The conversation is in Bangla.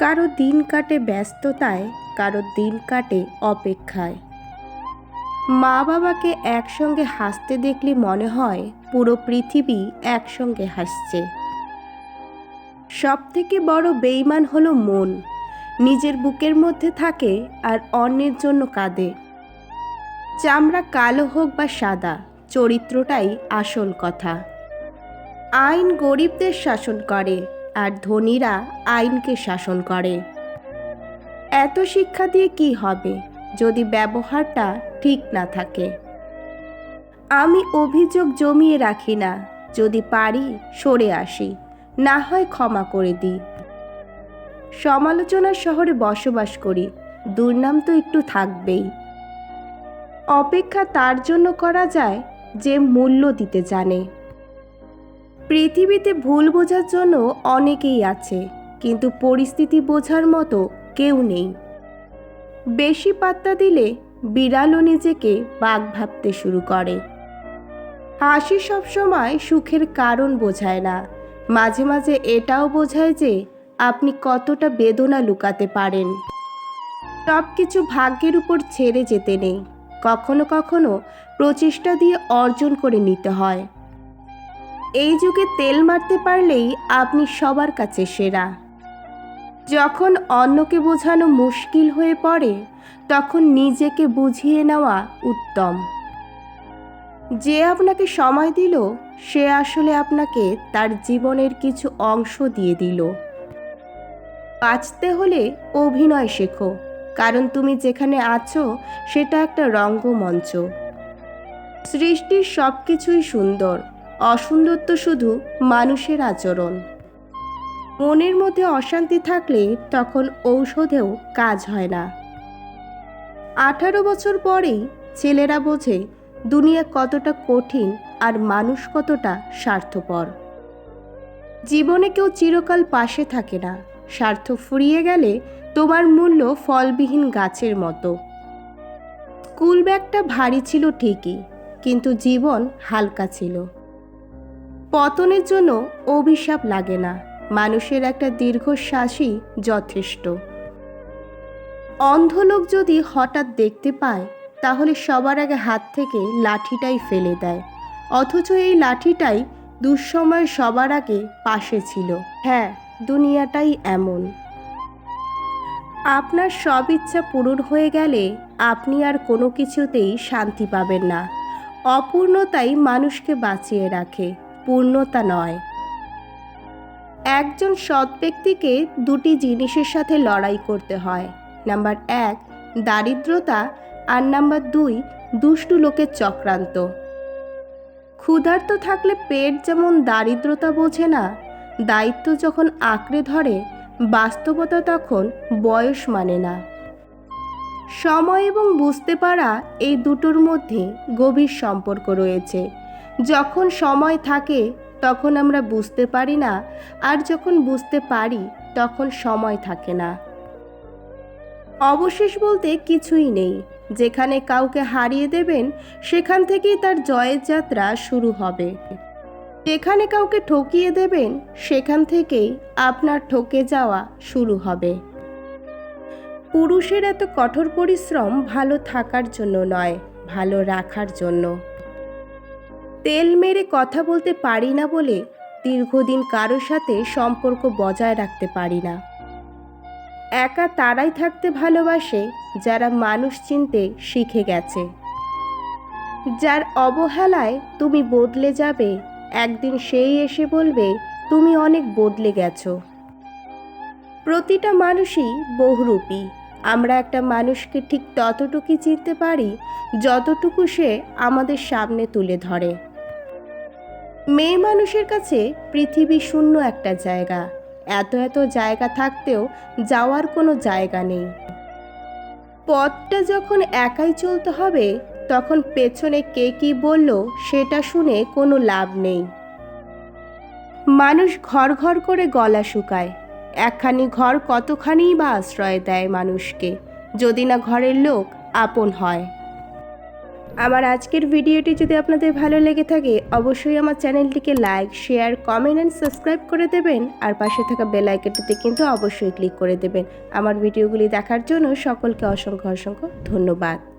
কারো দিন কাটে ব্যস্ততায়, কারো দিন কাটে অপেক্ষায়। মা বাবাকে একসঙ্গে হাসতে দেখলে মনে হয় পুরো পৃথিবী একসঙ্গে হাসছে। সবথেকে বড় বেঈমান হলো মন। নিজের বুকের মধ্যে থাকে আর অন্যের জন্য কাঁদে। চামড়া কালো হোক বা সাদা, চরিত্রটাই আসল কথা। আইন গরিবদের শাসন করে আর ধনীরা আইনকে শাসন করে। এত শিক্ষা দিয়ে কি হবে যদি ব্যবহারটা ঠিক না থাকে? আমি অভিযোগ জমিয়ে রাখি না, যদি পারি সরে আসি, না হয় ক্ষমা করে দিই। সমালোচনার শহরে বসবাস করি, দুর্নাম তো একটু থাকবেই। অপেক্ষা তার জন্য করা যায় যে মূল্য দিতে জানে। পৃথিবীতে ভুল বোঝার জন্য অনেকেই আছে, কিন্তু পরিস্থিতি বোঝার মতো কেউ নেই। বেশি পাত্তা দিলে বিড়ালও নিজেকে বাঘ ভাবতে শুরু করে। হাসি সবসময় সুখের কারণ বোঝায় না, মাঝে মাঝে এটাও বোঝায় যে আপনি কতটা বেদনা লুকাতে পারেন। সব কিছু ভাগ্যের উপর ছেড়ে যেতে নেই, কখনো কখনো প্রচেষ্টা দিয়ে অর্জন করে নিতে হয়। এই যুগে তেল মারতে পারলেই আপনি সবার কাছে সেরা। যখন অন্যকে বোঝানো মুশকিল হয়ে পড়ে, তখন নিজেকে বুঝিয়ে নেওয়া উত্তম। যে আপনাকে সময় দিল, সে আসলে আপনাকে তার জীবনের কিছু অংশ দিয়ে দিল। বাঁচতে হলে অভিনয় শেখো, কারণ তুমি যেখানে আছো সেটা একটা রঙ্গমঞ্চ। সৃষ্টির সব কিছুই সুন্দর, অসুন্দর তো শুধু মানুষের আচরণ। মনের মধ্যে অশান্তি থাকলে তখন ঔষধেও কাজ হয় না। 18 বছর পরেই ছেলেরা বোঝে দুনিয়া কতটা কঠিন আর মানুষ কতটা স্বার্থপর। জীবনে কেউ চিরকাল পাশে থাকে না, স্বার্থ ফুরিয়ে গেলে তোমার মূল্য ফলবিহীন গাছের মতো। স্কুল ব্যাগটা ভারী ছিল ঠিকই, কিন্তু জীবন হালকা ছিল। পতনের জন্য অভিশাপ লাগে না, মানুষের একটা দীর্ঘশ্বাসই যথেষ্ট। অন্ধ লোক যদি হঠাৎ দেখতে পায়, তাহলে সবার আগে হাত থেকে লাঠিটাই ফেলে দেয়, অথচ এই লাঠিটাই দুঃসময়ে সবার আগে পাশে ছিল। হ্যাঁ, দুনিয়াটাই এমন। আপনার সব ইচ্ছা পূরণ হয়ে গেলে আপনি আর কোনো কিছুতেই শান্তি পাবেন না। অপূর্ণতাই মানুষকে বাঁচিয়ে রাখে, পূর্ণতা নয়। একজন সৎ ব্যক্তিকে দুটি জিনিসের সাথে লড়াই করতে হয়। নাম্বার 1 দারিদ্রতা, আর নাম্বার 2 দুষ্টু লোকের চক্রান্ত। ক্ষুধার্ত থাকলে পেট যেমন দারিদ্রতা বোঝে না, দায়িত্ব যখন আঁকড়ে ধরে বাস্তবতা তখন বয়স মানে না। সময় এবং বুঝতে পারা, এই দুটোর মধ্যে গভীর সম্পর্ক রয়েছে। যখন সময় থাকে তখন আমরা বুঝতে পারি না, আর যখন বুঝতে পারি তখন সময় থাকে না। অবশেষ বলতে কিছুই নেই। যেখানে কাউকে হারিয়ে দেবেন, সেখান থেকেই তার জয়ের যাত্রা শুরু হবে। যেখানে কাউকে ঠকিয়ে দেবেন, সেখান থেকেই আপনার ঠকে যাওয়া শুরু হবে। পুরুষের এত কঠোর পরিশ্রম ভালো থাকার জন্য নয়, ভালো রাখার জন্য। তেল মেরে কথা বলতে পারি না বলে দীর্ঘদিন কারো সাথে সম্পর্ক বজায় রাখতে পারি না। একা তারাই থাকতে ভালোবাসে যারা মানুষ চিনতে শিখে গেছে। যার অবহেলায় তুমি বদলে যাবে, একদিন সেই এসে বলবে তুমি অনেক বদলে গেছো। প্রতিটা মানুষই বহুরূপী। আমরা একটা মানুষকে ঠিক ততটুকুই চিনতে পারি যতটুকু সে আমাদের সামনে তুলে ধরে। মেয়ে মানুষের কাছে পৃথিবী শূন্য একটা জায়গা, এত এত জায়গা থাকতেও যাওয়ার কোনো জায়গা নেই। পথটা যখন একাই চলতে হবে, তখন পেছনে কে কি বলল সেটা শুনে কোনো লাভ নেই। মানুষ ঘর ঘর করে গলা শুকায়, একখানি ঘর কতখানিই বা আশ্রয় দেয় মানুষকে, যদি না ঘরের লোক আপন হয়। আমার আজকের ভিডিওটি যদি আপনাদের ভালো লেগে থাকে অবশ্যই আমার চ্যানেলটিকে like, share, comment and subscribe করে দেবেন। আর পাশে থাকা বেল আইকনটিতে কিন্তু অবশ্যই ক্লিক করে দেবেন। আমার ভিডিওগুলি দেখার জন্য সকলকে অসংখ্য ধন্যবাদ।